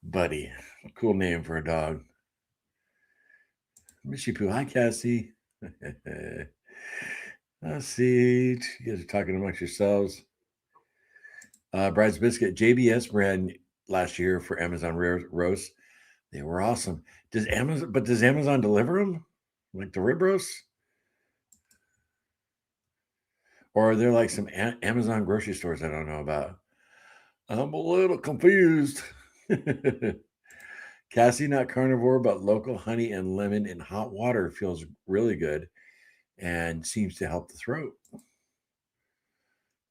Buddy, cool name for a dog. Mishy Poo. Hi, Cassie. Let's see. You guys are talking amongst yourselves. Bride's Biscuit, JBS brand last year for Amazon roast. They were awesome. Does Amazon deliver them? Like the rib roasts? Or are there like some Amazon grocery stores I don't know about? I'm a little confused. Cassie, not carnivore, but local honey and lemon in hot water feels really good and seems to help the throat.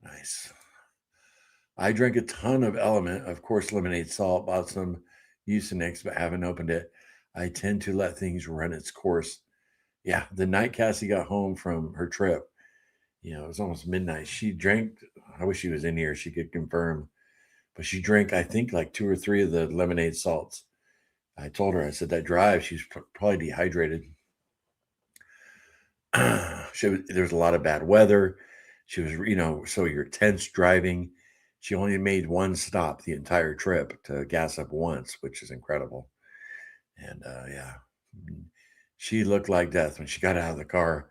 Nice. I drank a ton of Element, of course, lemonade salt, bought some Mucinex, but haven't opened it. I tend to let things run its course. Yeah, the night Cassie got home from her trip, it was almost midnight. She drank, I wish she was in here, she could confirm, but she drank, I think, like 2 or 3 of the lemonade salts. I told her, I said, that drive, she's probably dehydrated. There was a lot of bad weather. She was, so you're tense driving. She only made one stop the entire trip to gas up once, which is incredible. And yeah, she looked like death when she got out of the car,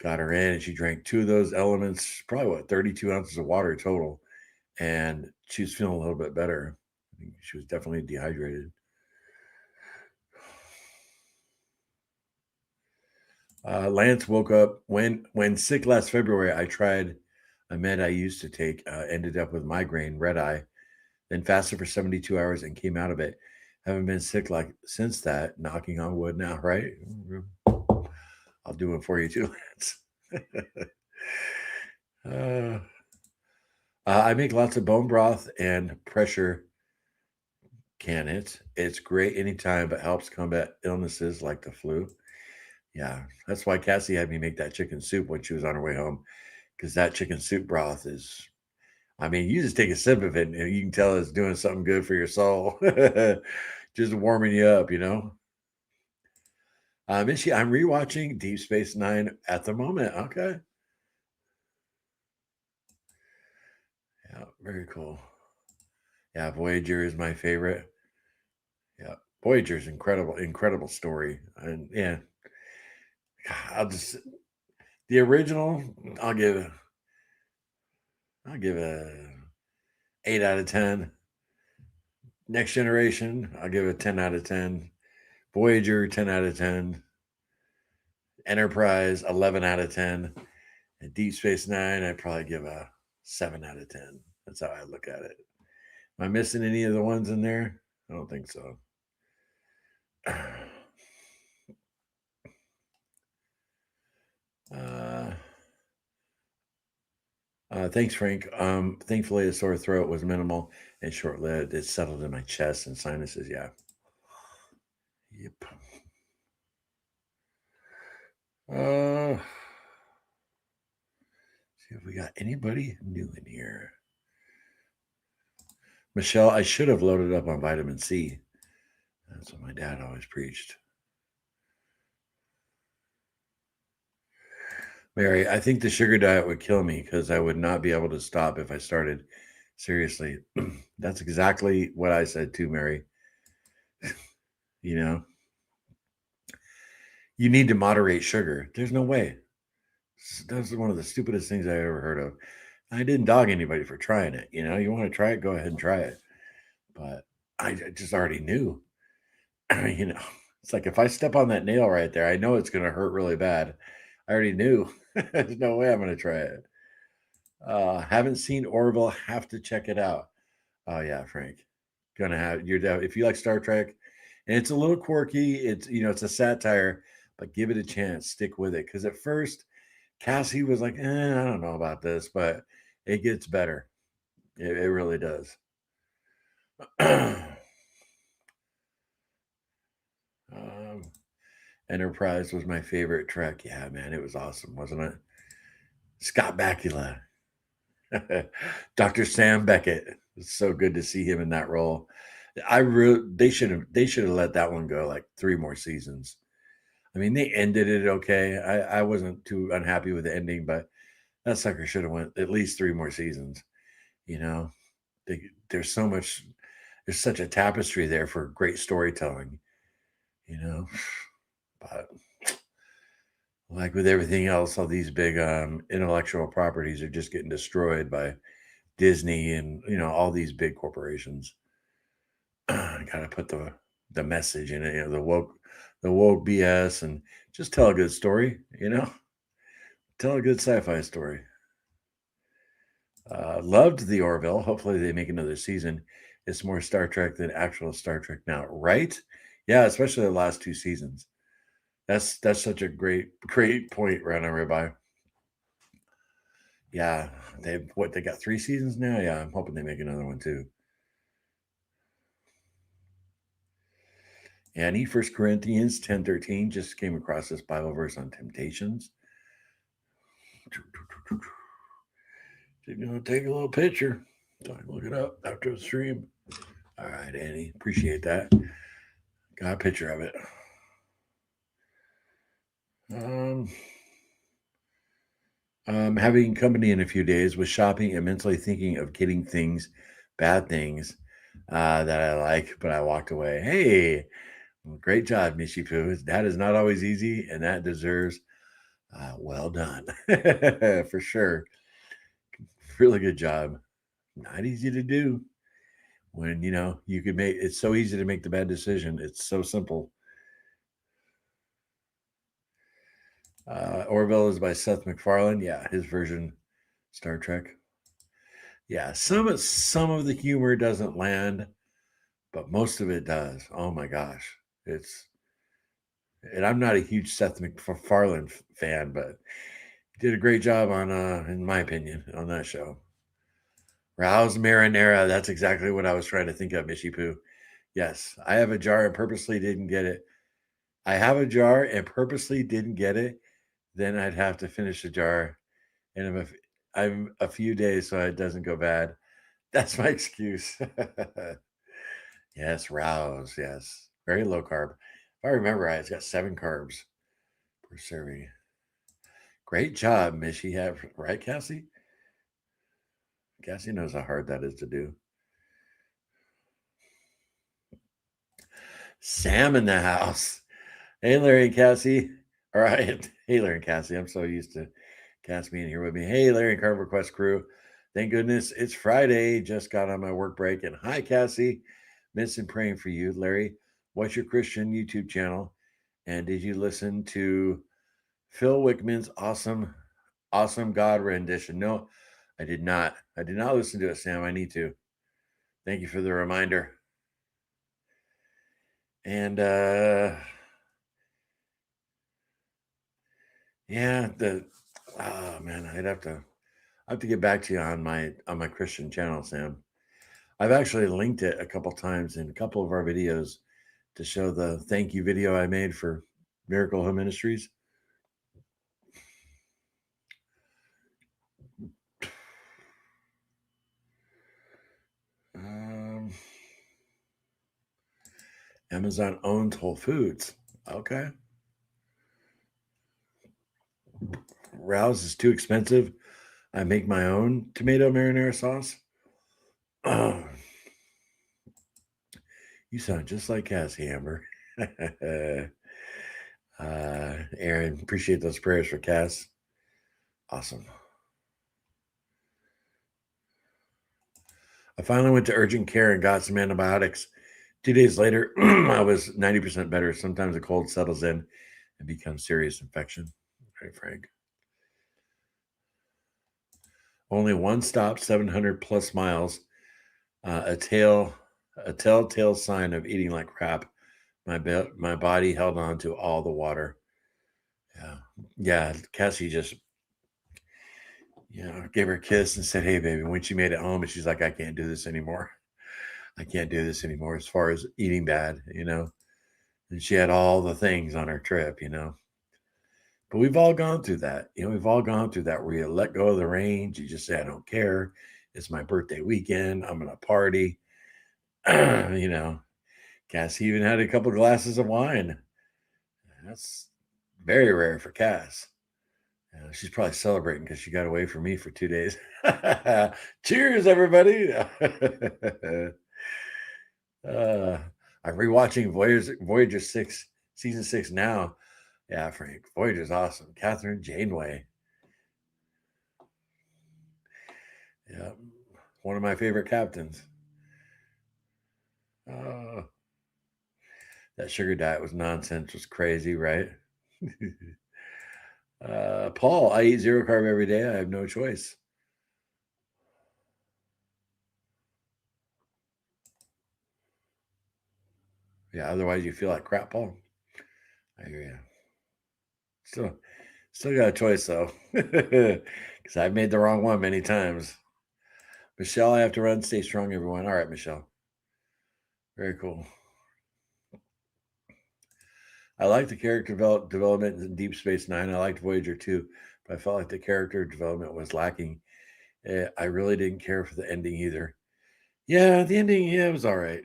got her in, and she drank 2 of those Elements, probably 32 ounces of water total. And she was feeling a little bit better. I think she was definitely dehydrated. Lance woke up when sick last February. I tried a med I used to take, ended up with migraine, red eye, then fasted for 72 hours and came out of it. Haven't been sick like since that. Knocking on wood now, right? I'll do it for you too, Lance. I make lots of bone broth and pressure can it. It's great anytime, but helps combat illnesses like the flu. Yeah, that's why Cassie had me make that chicken soup when she was on her way home, because that chicken soup broth is, I mean, you just take a sip of it and you can tell it's doing something good for your soul, just warming you up. Mishy, I'm rewatching Deep Space Nine at the moment. Okay. Yeah, very cool. Yeah, Voyager is my favorite. Yeah, Voyager's incredible story. And yeah, I'll just the original, I'll give a 8 out of 10. Next Generation, I'll give a 10 out of 10. Voyager, 10 out of 10. Enterprise, 11 out of 10. And Deep Space Nine, I'd probably give a 7 out of 10. That's how I look at it. Am I missing any of the ones in there? I don't think so. Thanks, Frank. Thankfully, the sore throat was minimal and short-lived. It settled in my chest and sinuses. Yeah. Yep. See if we got anybody new in here. Michelle, I should have loaded up on vitamin C. That's what my dad always preached. Mary, I think the sugar diet would kill me because I would not be able to stop if I started. Seriously, that's exactly what I said too, Mary. You need to moderate sugar. There's no way. That's one of the stupidest things I ever heard of. I didn't dog anybody for trying it. You want to try it, go ahead and try it. But I just already knew. It's like if I step on that nail right there, I know it's going to hurt really bad. I already knew. There's no way I'm going to try it. Haven't seen Orville. Have to check it out. Oh yeah, Frank. Gonna have if you like Star Trek, and it's a little quirky. It's it's a satire, but give it a chance. Stick with it because at first Cassie was like, I don't know about this, but it gets better. It really does. um, Enterprise was my favorite Trek. Yeah, man, it was awesome, wasn't it? Scott Bakula, Dr. Sam Beckett. It's so good to see him in that role. They should have let that one go like 3 more seasons. I mean, they ended it okay. I wasn't too unhappy with the ending, but that sucker should have went at least 3 more seasons. You know, there's so much. There's such a tapestry there for great storytelling. You know, but like with everything else, all these big intellectual properties are just getting destroyed by Disney and all these big corporations. Got to put the message in it, the woke BS, and just tell a good story. Tell a good sci-fi story. Loved the Orville. Hopefully they make another season. It's more Star Trek than actual Star Trek now, right? Yeah, especially the last 2 seasons. That's such a great point right on ribeye. Yeah, they got 3 seasons now. Yeah, I'm hoping they make another one too. And First Corinthians 10:13 just came across this Bible verse on temptations. Take a little picture. So I can look it up after the stream. All right, Annie. Appreciate that. Got a picture of it. Um, having company in a few days, was shopping and mentally thinking of getting bad things that I like, but I walked away. Hey, well, great job, Nishipu. That is not always easy, and that deserves well done for sure. Really good job. Not easy to do when you could make it's so easy to make the bad decision. It's so simple. Orville is by Seth MacFarlane. Yeah, his version, Star Trek. Yeah, some of the humor doesn't land, but most of it does. Oh my gosh, and I'm not a huge Seth MacFarlane fan, but he did a great job on, in my opinion, on that show. Rouse marinara. That's exactly what I was trying to think of, Mishipu. Yes, I have a jar and purposely didn't get it. I have a jar and purposely didn't get it. Then I'd have to finish the jar, and I'm a few days so it doesn't go bad. That's my excuse. Yes, Rouse. Yes, very low carb. If I remember right, it's got 7 carbs per serving. Great job, Mishi. Have right, Cassie? Cassie knows how hard that is to do. Sam in the house. Hey, Larry and Cassie. All right. Hey, Larry and Cassie. I'm so used to Cass being here with me. Hey, Larry and Carnivore Quest crew. Thank goodness it's Friday. Just got on my work break. And hi, Cassie. Missing praying for you. Larry, what's your Christian YouTube channel? And did you listen to Phil Wickman's awesome God rendition? No, I did not. I did not listen to it, Sam. I need to. Thank you for the reminder. And yeah, oh man, I have to get back to you on my Christian channel, Sam. I've actually linked it a couple times in a couple of our videos to show the thank you video I made for Miracle Home Ministries. Amazon owns Whole Foods. Okay. Rouse is too expensive. I make my own tomato marinara sauce. Oh, you sound just like Cassie, Amber. Aaron, appreciate those prayers for Cass. Awesome. I finally went to urgent care and got some antibiotics. 2 days later, I was 90% better. Sometimes a cold settles in and becomes serious infection. Right, Frank? Only one stop, 700 plus miles. A telltale sign of eating like crap. My body held on to all the water. Yeah. Cassie just, gave her a kiss and said, "Hey, baby." When she made it home, and she's like, "I can't do this anymore. I can't do this anymore." As far as eating bad, and she had all the things on her trip. But we've all gone through that. We've all gone through that where you let go of the reins. You just say, "I don't care. It's my birthday weekend. I'm gonna party." you know, Cass even had a couple glasses of wine. That's very rare for Cass. She's probably celebrating because she got away from me for 2 days. Cheers, everybody. uh, I'm rewatching Voyager 6, season 6 now. Yeah, Frank, Voyager's awesome. Catherine Janeway. Yeah, one of my favorite captains. Uh, that sugar diet was nonsense, was crazy, right? Paul, I eat zero carb every day. I have no choice. Yeah, otherwise you feel like crap, Paul. I hear you. Still got a choice though, because I've made the wrong one many times. Michelle, I have to run. Stay strong, everyone. All right, Michelle. Very cool. I like the character development in Deep Space Nine. I liked Voyager too, but I felt like the character development was lacking. I really didn't care for the ending either. Yeah, the ending, yeah, it was all right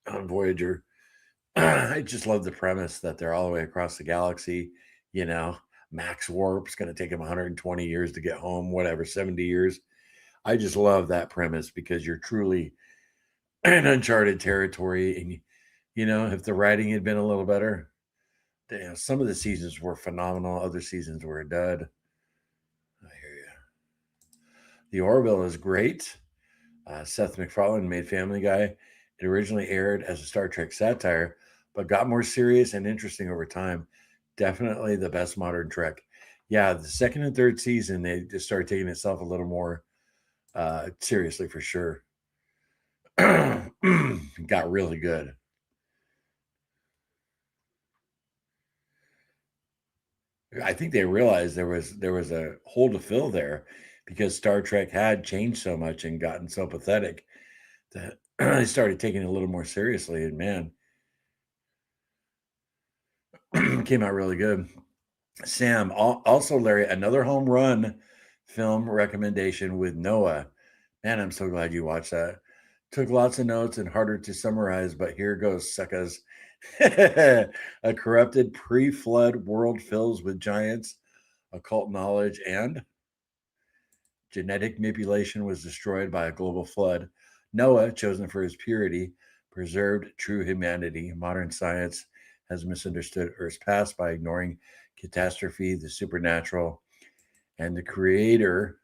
on Voyager. I just love the premise that they're all the way across the galaxy. You know, max warp's going to take them 120 years to get home, whatever, 70 years. I just love that premise because you're truly in uncharted territory. And, if the writing had been a little better, some of the seasons were phenomenal. Other seasons were a dud. I hear you. The Orville is great. Seth MacFarlane made Family Guy. It originally aired as a Star Trek satire, but got more serious and interesting over time. Definitely the best modern Trek. Yeah, the second and third season, they just started taking itself a little more seriously for sure. Got really good. I think they realized there was a hole to fill there because Star Trek had changed so much and gotten so pathetic that they started taking it a little more seriously. And man, came out really good. Sam, also Larry, another home run film recommendation with Noah. Man, I'm so glad you watched that. Took lots of notes and harder to summarize, but here goes, suckers. A corrupted pre-flood world fills with giants, occult knowledge, and genetic manipulation was destroyed by a global flood. Noah, chosen for his purity, preserved true humanity. Modern science has misunderstood Earth's past by ignoring catastrophe, the supernatural, and the creator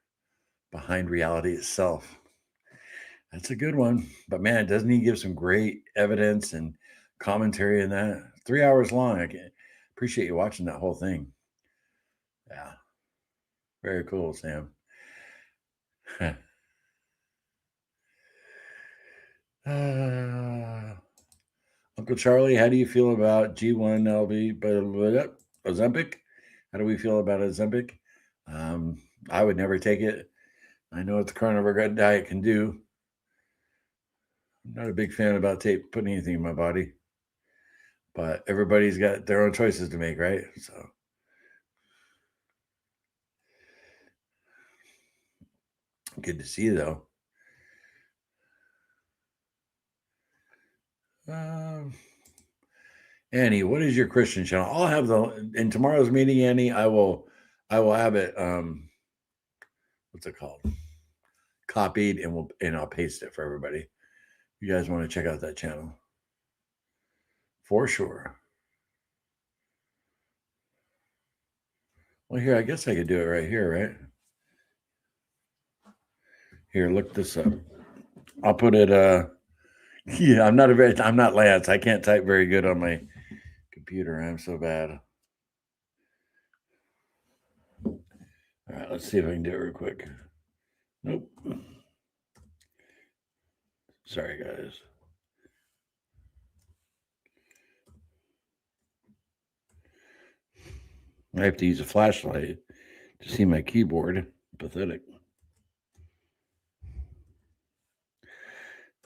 behind reality itself. That's a good one. But man, doesn't he give some great evidence and commentary in that? 3 hours long. I can appreciate you watching that whole thing. Yeah. Very cool, Sam. Uncle Charlie, how do you feel about G1LB Ozempic? How do we feel about Ozempic? I would never take it. I know what the carnivore diet can do. I'm not a big fan about putting anything in my body, but everybody's got their own choices to make, right? So good to see you, though. Um, Annie, what is your Christian channel? I'll have in tomorrow's meeting, Annie. I will have it. What's it called? Copied, and I'll paste it for everybody. You guys want to check out that channel for sure. Well, here, I guess I could do it right here, right? Here, look this up. I'll put it. Yeah, I'm not Lance. I can't type very good on my computer. I'm so bad. All right, let's see if I can do it real quick. Nope. Sorry, guys. I have to use a flashlight to see my keyboard. Pathetic.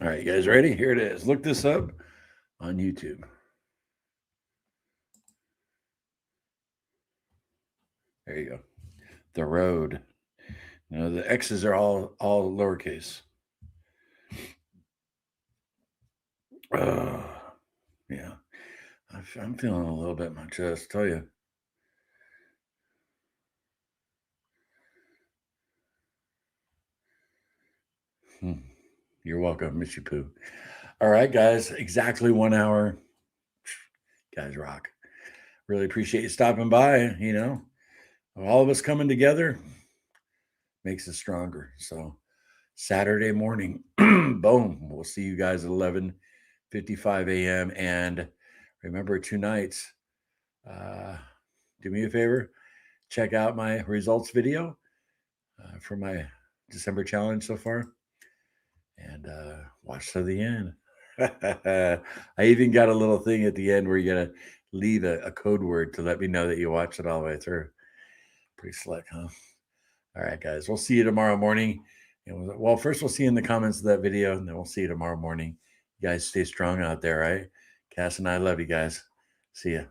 All right, you guys ready? Here it is. Look this up on YouTube. There you go. The Road. Now the X's are all lowercase. Yeah. I'm feeling a little bit in my chest, tell you. You're welcome, Miss You Poo. All right, guys. Exactly 1 hour. Guys rock. Really appreciate you stopping by. You know, all of us coming together makes us stronger. So Saturday morning, boom. We'll see you guys at 11:55 a.m. And remember, 2 nights. Do me a favor, check out my results video for my December challenge so far, and watch to the end. I even got a little thing at the end where you gotta leave a code word to let me know that you watched it all the way through. Pretty slick, huh? All right, guys. We'll see you tomorrow morning. And well, first we'll see you in the comments of that video, and then we'll see you tomorrow morning. You guys stay strong out there, right? Cass and I love you guys. See ya.